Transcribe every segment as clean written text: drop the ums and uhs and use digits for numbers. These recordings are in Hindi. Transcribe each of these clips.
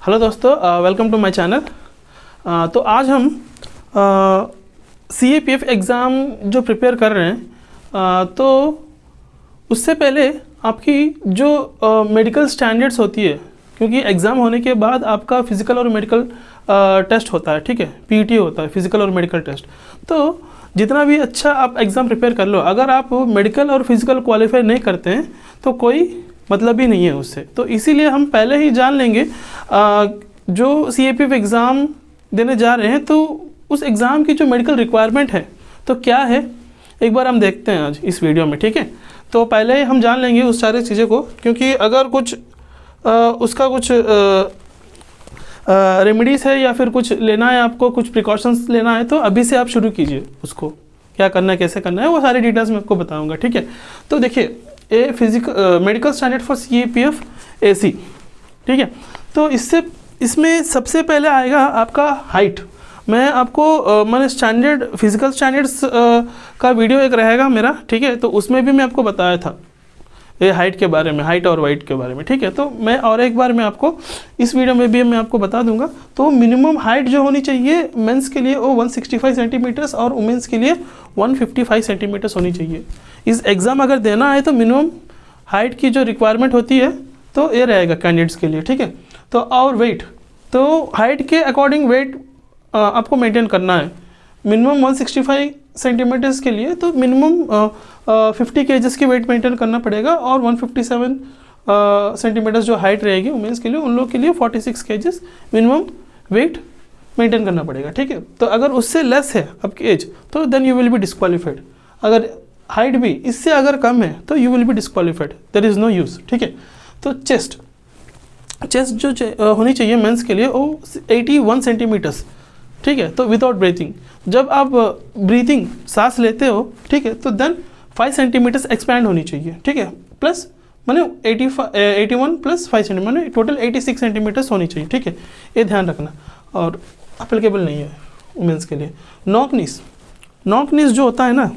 हेलो दोस्तों, वेलकम टू माय चैनल। तो आज हम CAPF एग्ज़ाम जो प्रिपेयर कर रहे हैं, तो उससे पहले आपकी जो मेडिकल स्टैंडर्ड्स होती है, क्योंकि एग्ज़ाम होने के बाद आपका फ़िज़िकल और मेडिकल टेस्ट होता है, ठीक है, PET होता है, फ़िज़िकल और मेडिकल टेस्ट। तो जितना भी अच्छा आप एग्ज़ाम प्रिपेयर कर लो, अगर आप मेडिकल और फिज़िकल क्वालिफाई नहीं करते हैं तो कोई मतलब ही नहीं है उससे। तो इसीलिए हम पहले ही जान लेंगे जो CAPF एग्ज़ाम देने जा रहे हैं, तो उस एग्ज़ाम की जो मेडिकल रिक्वायरमेंट है तो क्या है, एक बार हम देखते हैं आज इस वीडियो में, ठीक है। तो पहले हम जान लेंगे उस सारी चीज़ों को, क्योंकि अगर कुछ उसका कुछ रेमेडीज़ है या फिर कुछ लेना है, आपको कुछ प्रिकॉशंस लेना है, तो अभी से आप शुरू कीजिए। उसको क्या करना है, कैसे करना है, वो सारी डिटेल्स मैं आपको बताऊँगा, ठीक है। तो देखिए, medical standard for CAPF AC, ठीक है। तो इसमें सबसे पहले आएगा आपका हाइट। मैं आपको मैंने स्टैंडर्ड फिज़िकल स्टैंडर्ड्स का वीडियो एक रहेगा मेरा, ठीक है। तो उसमें भी मैं आपको बताया था ये हाइट के बारे में, हाइट और वाइट के बारे में, ठीक है। तो मैं और एक बार मैं आपको इस वीडियो में भी मैं आपको बता दूंगा। तो मिनिमम हाइट जो होनी चाहिए मेंस के लिए वो 165 सेंटीमीटर्स और वुमेंस के लिए 155 सेंटीमीटर्स होनी चाहिए। इस एग्ज़ाम अगर देना है तो मिनिमम हाइट की जो रिक्वायरमेंट होती है तो ये रहेगा कैंडिडेट्स के लिए, ठीक है। तो और वेट, तो हाइट के अकॉर्डिंग वेट आपको मेंटेन करना है। मिनिमम 165 सेंटीमीटर्स के लिए तो मिनिमम 50 kgs की वेट मेंटेन करना पड़ेगा, और 157 सेंटीमीटर्स जो हाइट रहेगी वुमेंस के लिए, उन लोग के लिए 46 kgs मिनिमम वेट मेंटेन करना पड़ेगा, ठीक है। तो अगर उससे लेस है आपकी एज तो then you will be disqualified. अगर हाइट भी इससे अगर कम है तो you will be disqualified, there is no use, ठीक है। तो चेस्ट जो होनी चाहिए मेंस के लिए वो 81 सेंटीमीटर्स, ठीक है। तो विदाउट ब्रीथिंग, जब आप ब्रीथिंग सांस लेते हो, ठीक है, तो देन 5 सेंटीमीटर्स एक्सपैंड होनी चाहिए, ठीक है। प्लस माने 81 प्लस 5 सेंटीमीटर माने टोटल 86 सेंटीमीटर्स होनी चाहिए, ठीक है। ये ध्यान रखना, और अप्लीकेबल नहीं है वुमेंस के लिए। नॉक नीस जो होता है ना,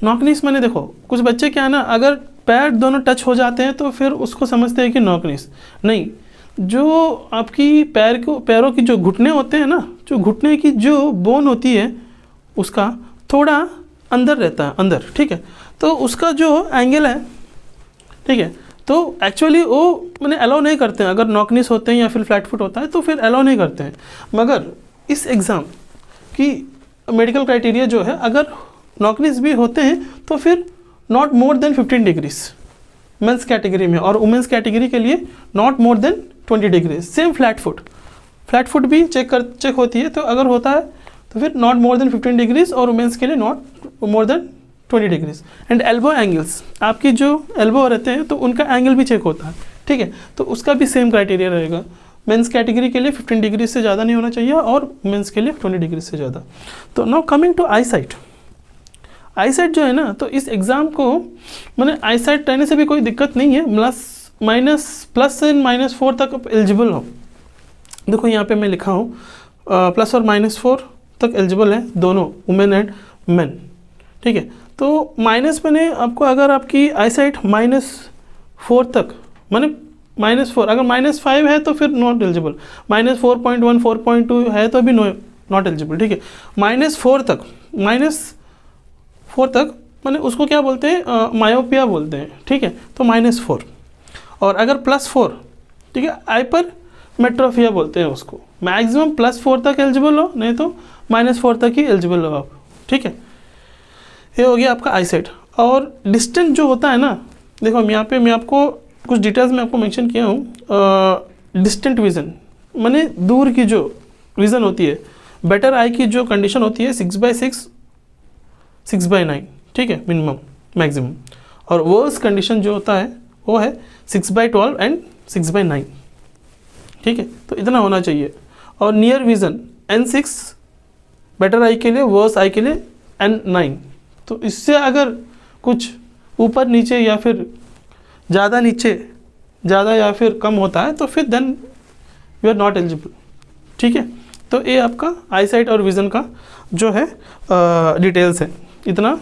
नॉक नीस मैंने देखो कुछ बच्चे क्या है ना, अगर पैर दोनों टच हो जाते हैं तो फिर उसको समझते हैं कि नॉक नीस नहीं। जो आपकी पैरों की जो घुटने होते हैं ना, जो घुटने की जो बोन होती है उसका थोड़ा अंदर रहता है, अंदर, ठीक है। तो उसका जो एंगल है, ठीक है, तो एक्चुअली वो मैंने अलाउ नहीं करते हैं। अगर नॉकनीस होते हैं या फिर फ्लैट फुट होता है तो फिर अलाउ नहीं करते हैं। मगर इस एग्ज़ाम की मेडिकल क्राइटेरिया जो है, अगर नॉकनीस भी होते हैं तो फिर not more than 15 degrees men's category में, और वुमेंस कैटेगरी के लिए not more than 20 degrees. Same flat foot भी चेक होती है, तो अगर होता है तो फिर नॉट मोर देन 15 डिग्रीज, और वुमेंस के लिए not more than 20 degrees. And elbow angles, आपकी जो एल्बो रहते हैं तो उनका एंगल भी चेक होता है, ठीक है। तो उसका भी सेम क्राइटेरिया रहेगा। मेंस कैटेगरी के लिए 15 डिग्री से ज़्यादा नहीं होना चाहिए, और वुमेंस के लिए 20 डिग्री से ज़्यादा। तो now coming to eyesight जो है ना, तो इस एग्ज़ाम को मैंने आई साइट रहने से भी कोई दिक्कत नहीं है। प्लस एंड -4 तक आप एलिजिबल हो। देखो यहाँ पे मैं लिखा हूँ प्लस और -4 तक एलिजिबल है दोनों, वुमेन एंड मेन, ठीक है। तो माइनस मैंने आपको, अगर आपकी आई साइट -4 तक माने -4, अगर -5 है तो फिर नॉट एलिजिबल, -4.1 4.2 है तो भी नॉट एलिजिबल, ठीक है। -4 तक माने उसको क्या बोलते हैं, मायोपिया बोलते हैं, ठीक है। तो -4, और अगर +4, ठीक है, हाइपरमेट्रोपिया बोलते हैं उसको। मैक्सिमम +4 तक एलिजिबल हो, नहीं तो -4 तक ही एलिजिबल हो आप, ठीक है। ये हो गया आपका आई साइट। और डिस्टेंस जो होता है ना, देखो यहाँ पे मैं आपको कुछ डिटेल्स में आपको मेंशन किया हूँ। डिस्टेंट विज़न माने दूर की जो विज़न होती है, बेटर आई की जो कंडीशन होती है 6/6 6/9, ठीक है, मिनिमम मैक्सिमम। और वर्स कंडीशन जो होता है वो है 6/12 एंड 6/9, ठीक है। तो इतना होना चाहिए। और near vision N6 better I के लिए, वर्स आई के लिए N9। तो इससे अगर कुछ ऊपर नीचे या फिर ज़्यादा या फिर कम होता है तो फिर then you are not eligible, ठीक है। तो ये आपका आई साइट और विज़न का जो है डिटेल्स है, इतना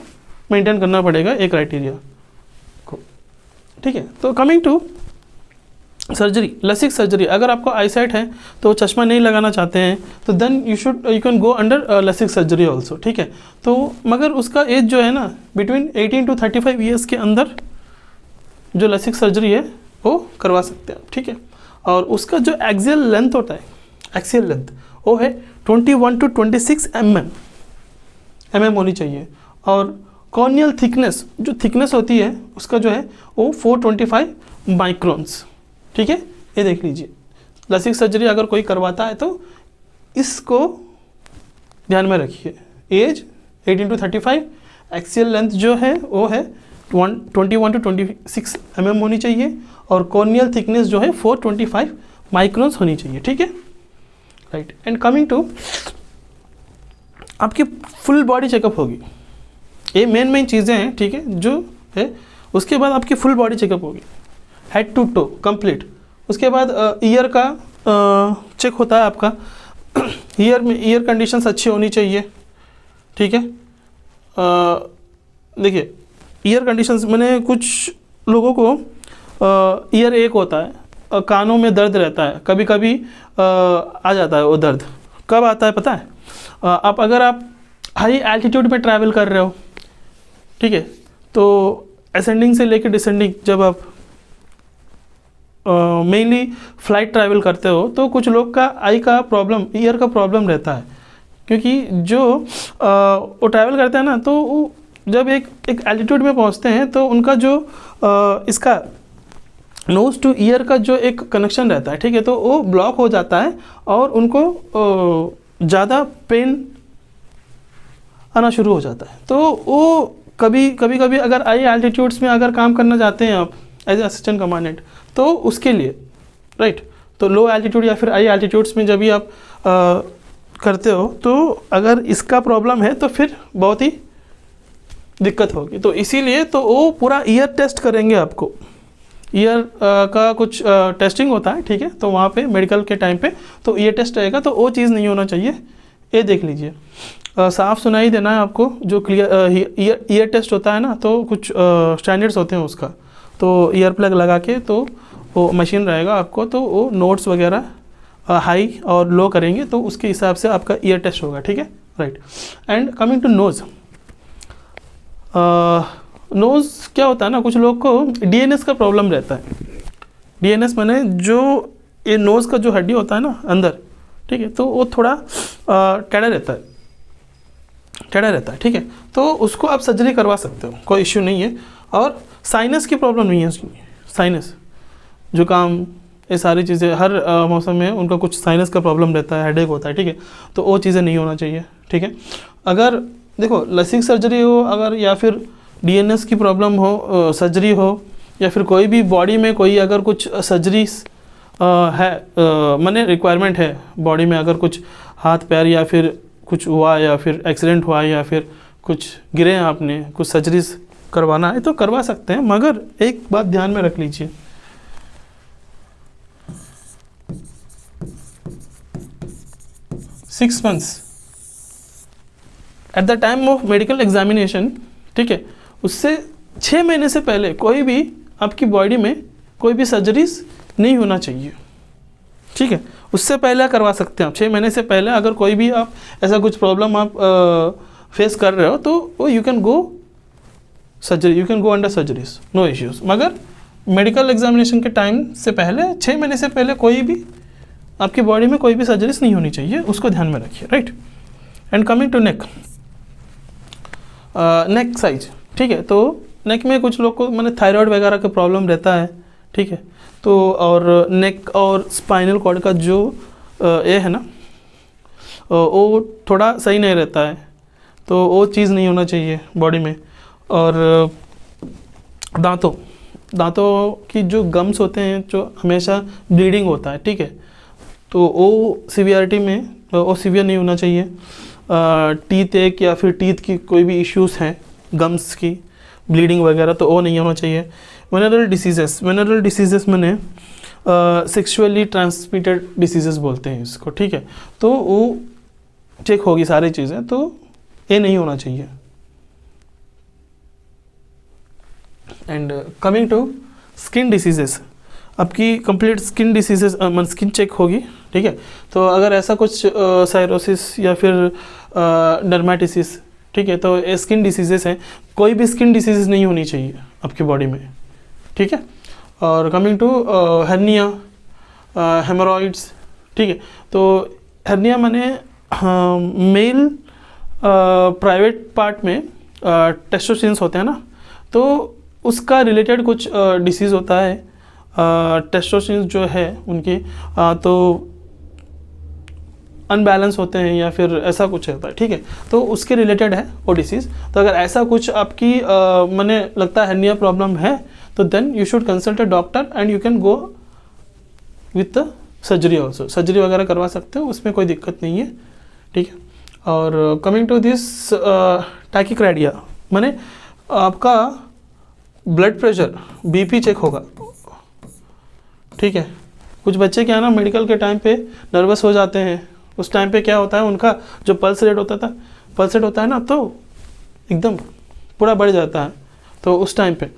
मेंटेन करना पड़ेगा एक क्राइटेरिया को, ठीक है। तो coming to surgery, LASIK surgery, अगर आपको आईसाइट है तो चश्मा नहीं लगाना चाहते हैं तो then you can go under LASIK surgery also, ठीक है। तो मगर उसका एज जो है ना बिटवीन 18 to 35 ईयर्स के अंदर जो लसिक सर्जरी है वो करवा सकते हैं, ठीक है। और उसका जो एक्सियल लेंथ होता है, एक्सियल लेंथ वो है 21 to 26 mm होनी चाहिए। और कॉर्नियल थिकनेस, जो थिकनेस होती है उसका जो है वो 425 माइक्रोन्स, ठीक है। ये देख लीजिए, लसिक सर्जरी अगर कोई करवाता है तो इसको ध्यान में रखिए। एज 18 to 35, एक्सियल लेंथ जो है वो है 21 to 26 mm होनी चाहिए और कॉर्नियल थिकनेस जो है 425 माइक्रोन्स होनी चाहिए, ठीक है, राइट। एंड कमिंग टू आपकी फुल बॉडी चेकअप होगी, ये मेन चीज़ें हैं, ठीक है, जो है। उसके बाद आपकी फुल बॉडी चेकअप होगी, हेड टू टो कंप्लीट। उसके बाद ईयर का चेक होता है आपका, ईयर में ईयर कंडीशंस अच्छी होनी चाहिए, ठीक है। देखिए ईयर कंडीशंस मैंने कुछ लोगों को ईयर एक होता है, कानों में दर्द रहता है, कभी कभी आ जाता है वो दर्द। कब आता है पता है? अगर आप हाई एल्टीट्यूड पे ट्रैवल कर रहे हो, ठीक है, तो असेंडिंग से लेकर डिसेंडिंग जब आप मेनली फ्लाइट ट्रैवल करते हो तो कुछ लोग का आई का प्रॉब्लम, ईयर का प्रॉब्लम रहता है, क्योंकि जो वो ट्रैवल करते हैं ना तो वो जब एक एल्टीट्यूड में पहुंचते हैं तो उनका जो इसका नोज टू ईयर का जो एक कनेक्शन रहता है, ठीक है, तो वो ब्लॉक हो जाता है और उनको ज़्यादा पेन आना शुरू हो जाता है। तो वो कभी अगर हाई एल्टीट्यूड्स में अगर काम करना चाहते हैं आप एज ए असिस्टेंट कमांडेंट तो उसके लिए, राइट, तो लो एल्टीट्यूड या फिर हाई एल्टीट्यूड्स में जब भी आप करते हो तो अगर इसका प्रॉब्लम है तो फिर बहुत ही दिक्कत होगी। तो इसीलिए तो वो पूरा ईयर टेस्ट करेंगे आपको, ईयर का कुछ टेस्टिंग होता है, ठीक है, तो वहाँ पे मेडिकल के टाइम पे तो ईयर टेस्ट रहेगा, तो वो चीज़ नहीं होना चाहिए। ये देख लीजिए, साफ सुनाई देना है आपको, जो क्लियर ईयर टेस्ट होता है ना तो कुछ स्टैंडर्ड्स होते हैं उसका, तो ईयर प्लग लगा के तो वो मशीन रहेगा आपको, तो वो नोट्स वगैरह हाई और लो करेंगे तो उसके हिसाब से आपका ईयर टेस्ट होगा, ठीक है, right. And coming to nose, nose क्या होता है ना, कुछ लोग को डीएनएस का प्रॉब्लम रहता है। डीएनएस माने जो ये नोज़ का जो हड्डी होता है ना अंदर, ठीक है, तो वो थोड़ा टेढ़ा रहता है, ठीक है, तो उसको आप सर्जरी करवा सकते हो, कोई इश्यू नहीं है। और साइनस की प्रॉब्लम नहीं है उसकी, साइनस जुकाम ये सारी चीज़ें हर मौसम में उनका कुछ साइनस का प्रॉब्लम रहता है, हेडेक होता है, ठीक है, तो वो चीज़ें नहीं होना चाहिए, ठीक है। अगर देखो लसिक सर्जरी हो अगर या फिर डीएनएस की प्रॉब्लम हो, सर्जरी हो, या फिर कोई भी बॉडी में कोई अगर कुछ सर्जरी है, माने रिक्वायरमेंट है बॉडी में, अगर कुछ हाथ पैर या फिर कुछ हुआ या फिर एक्सीडेंट हुआ या फिर कुछ गिरे हैं आपने, कुछ सर्जरीज करवाना है तो करवा सकते हैं, मगर एक बात ध्यान में रख लीजिए, 6 months at the time of medical examination, ठीक है, उससे 6 महीने से पहले कोई भी आपकी बॉडी में कोई भी सर्जरीज नहीं होना चाहिए, ठीक है, उससे पहले करवा सकते हैं आप। 6 महीने से पहले अगर कोई भी आप ऐसा कुछ प्रॉब्लम आप फेस कर रहे हो तो वो you can go surgery, you can go under surgeries, no issues. मगर मेडिकल एग्जामिनेशन के टाइम से पहले 6 महीने से पहले कोई भी आपकी बॉडी में कोई भी सर्जरीज नहीं होनी चाहिए, उसको ध्यान में रखिए, right. And coming to neck, neck size, ठीक है, तो नेक में कुछ लोग को मैंने थायराइड वगैरह का प्रॉब्लम रहता है, ठीक है, तो और नेक और स्पाइनल कॉर्ड का जो ये है ना वो थोड़ा सही नहीं रहता है, तो वो चीज़ नहीं होना चाहिए बॉडी में। और दांतों की जो गम्स होते हैं जो हमेशा ब्लीडिंग होता है, ठीक है, तो वो सीवियरिटी में वो सीवियर नहीं होना चाहिए। टीथ एक या फिर टीथ की कोई भी इश्यूज़ हैं, गम्स की ब्लीडिंग वगैरह, तो वो नहीं होना चाहिए। वेनरल डिसीजेस मैंने सेक्सुअली ट्रांसमिटेड डिसीजेस बोलते हैं इसको, ठीक है, तो वो चेक होगी सारी चीज़ें, तो ये नहीं होना चाहिए। And coming to skin diseases, आपकी complete skin diseases skin check होगी, ठीक है। तो अगर ऐसा कुछ साइरोसिस या फिर डर्मेटिसिस, ठीक है, तो स्किन डिसीजेस हैं, कोई भी स्किन डिसीजेस नहीं होनी चाहिए आपकी बॉडी में, ठीक है। और कमिंग टू हर्निया, हेमोरॉइड्स, ठीक है। तो हर्निया माने मेल प्राइवेट पार्ट में टेस्टोस्टेरोन्स होते हैं ना, तो उसका रिलेटेड कुछ डिसीज़ होता है, टेस्टोस्टेरोन्स जो है उनकी तो अनबैलेंस होते हैं या फिर ऐसा कुछ होता है, ठीक है। तो उसके रिलेटेड है वो डिसीज़। तो अगर ऐसा कुछ आपकी मैंने लगता है हर्निया प्रॉब्लम है, तो then you should consult a doctor and you can go with surgery also, surgery वगैरह करवा सकते हो, उसमें कोई दिक्कत नहीं है, ठीक है। और कमिंग टू दिस टैकीकार्डिया माने आपका ब्लड प्रेशर बीपी चेक होगा, ठीक है। कुछ बच्चे क्या है ना मेडिकल के टाइम पे नर्वस हो जाते हैं, उस टाइम पे क्या होता है उनका जो पल्स रेट होता है ना, तो एकदम पूरा बढ़ जाता है, तो उस टाइम पे।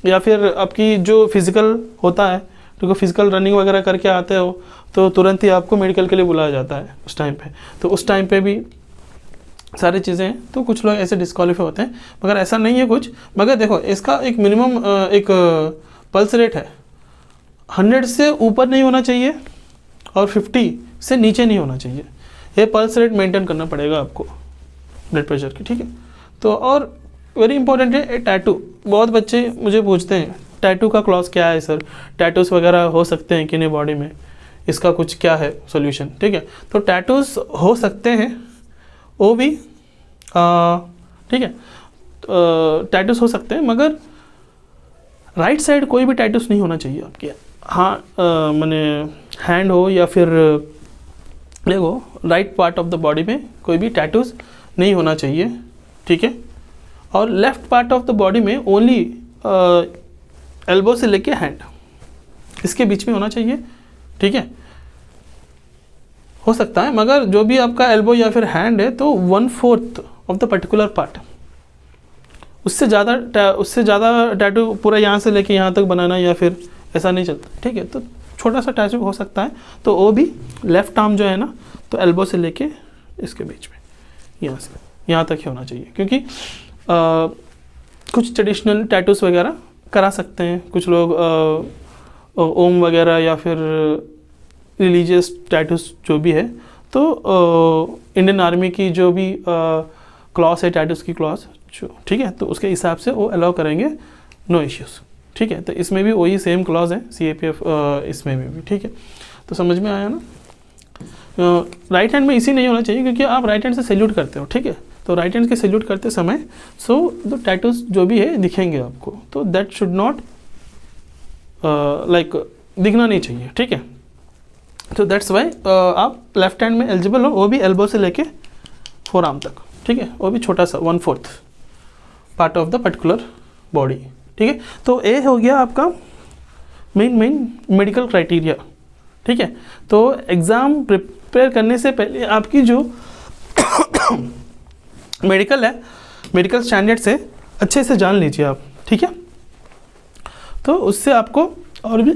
या फिर आपकी जो फिज़िकल होता है, क्योंकि फिज़िकल रनिंग वगैरह करके आते हो तो तुरंत ही आपको मेडिकल के लिए बुलाया जाता है उस टाइम पे, तो उस टाइम पे भी सारी चीज़ें हैं। तो कुछ लोग ऐसे डिस्क्वालीफाई होते हैं, मगर ऐसा नहीं है कुछ। मगर देखो इसका एक मिनिमम एक पल्स रेट है, 100 से ऊपर नहीं होना चाहिए और 50 से नीचे नहीं होना चाहिए। ये पल्स रेट मेंटेन करना पड़ेगा आपको ब्लड प्रेशर की, ठीक है। तो और वेरी इंपॉर्टेंट है टैटू। बहुत बच्चे मुझे पूछते हैं टैटू का क्लॉज क्या है सर, टैटूज़ वगैरह हो सकते हैं कि नहीं बॉडी में, इसका कुछ क्या है सॉल्यूशन, ठीक है। तो टैटूज़ हो सकते हैं वो भी, ठीक है, टैटूज़ हो सकते हैं, मगर राइट साइड कोई भी टैटूज़ नहीं होना चाहिए आपके। हाँ मैंने हैंड हो या फिर देखो right part of the body में कोई भी टैटूज़ नहीं होना चाहिए, ठीक है। और left part of the body में ओनली एल्बो से लेके हैंड, इसके बीच में होना चाहिए, ठीक है। हो सकता है, मगर जो भी आपका एल्बो या फिर हैंड है तो 1/4 ऑफ द पर्टिकुलर पार्ट, उससे ज़्यादा टैटू पूरा यहाँ से लेके यहाँ तक बनाना या फिर ऐसा नहीं चलता, ठीक है। तो छोटा सा टैटू हो सकता है, तो वो भी लेफ्ट आर्म जो है ना, तो एल्बो से लेके इसके बीच में यहाँ से यहाँ तक ही होना चाहिए। क्योंकि कुछ ट्रेडिशनल टैटूज़ वगैरह करा सकते हैं कुछ लोग, ओम वगैरह या फिर रिलीजियस टैटूज़ जो भी है। तो इंडियन आर्मी की जो भी क्लॉज है टैटूज़ की क्लॉज जो, ठीक है, तो उसके हिसाब से वो अलाउ करेंगे, नो इश्यूज़, ठीक है। तो इसमें भी वही सेम क्लॉज है CAPF इसमें भी, ठीक है। तो समझ में आया ना। राइट हैंड में इसी नहीं होना चाहिए, क्योंकि आप राइट हैंड से सैल्यूट करते हो, ठीक है। तो राइट हैंड के सैल्यूट करते समय सो द टैटूज़ जो भी है दिखेंगे आपको, तो दैट शुड नॉट लाइक दिखना नहीं चाहिए, ठीक है। तो दैट्स वाई आप लेफ्ट हैंड में एलिजिबल हो, वो भी एल्बो से लेके फोर आर्म तक, ठीक है, वो भी छोटा सा 1/4 part of the particular body, ठीक है। तो ये हो गया आपका मेन मेडिकल क्राइटेरिया, ठीक है। तो एग्ज़ाम प्रिपेयर करने से पहले आपकी जो मेडिकल है, मेडिकल स्टैंडर्ड से अच्छे से जान लीजिए आप, ठीक है। तो उससे आपको और भी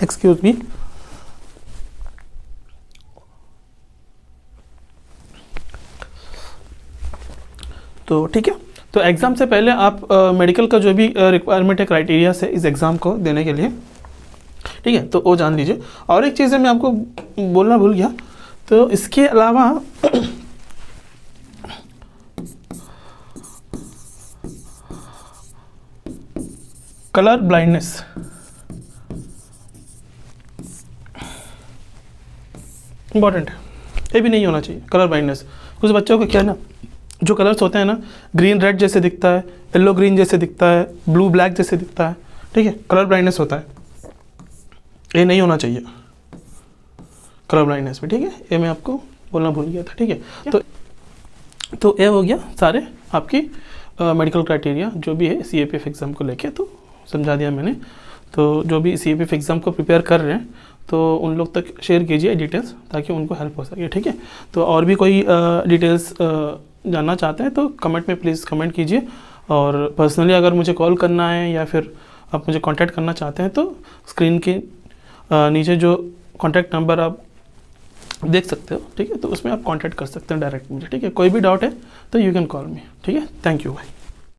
एक्सक्यूज मी, तो ठीक है। तो एग्ज़ाम से पहले आप मेडिकल का जो भी रिक्वायरमेंट है, क्राइटेरिया है इस एग्ज़ाम को देने के लिए, ठीक है, तो वो जान लीजिए। और एक चीज़ है मैं आपको बोलना भूल गया, तो इसके अलावा कलर ब्लाइंडनेस, इंपॉर्टेंट है, ये भी नहीं होना चाहिए कलर ब्लाइंडनेस। कुछ बच्चों को क्या है ना, जो कलर्स होते हैं ना, ग्रीन रेड जैसे दिखता है, येलो ग्रीन जैसे दिखता है, ब्लू ब्लैक जैसे दिखता है, ठीक है, कलर ब्लाइंडनेस होता है, ये नहीं होना चाहिए कलर ब्लाइंडनेस में, ठीक है। ये मैं आपको बोलना भूल गया था, ठीक है। तो ये हो गया सारे आपकी मेडिकल क्राइटेरिया जो भी है CAPF एग्ज़ाम को लेके, तो समझा दिया मैंने। तो जो भी CAPF एग्ज़ाम को प्रिपेयर कर रहे हैं तो उन लोग तक शेयर कीजिए डिटेल्स, ताकि उनको हेल्प हो सके, ठीक है। तो और भी कोई डिटेल्स जानना चाहते हैं तो कमेंट में प्लीज़ कमेंट कीजिए, और पर्सनली अगर मुझे कॉल करना है या फिर आप मुझे कांटेक्ट करना चाहते हैं तो स्क्रीन के नीचे जो कॉन्टैक्ट नंबर आप देख सकते हो, ठीक है, तो उसमें आप कांटेक्ट कर सकते हैं डायरेक्ट मुझे, ठीक है। कोई भी डाउट है तो यू कैन कॉल मी, ठीक है। थैंक यू भाई।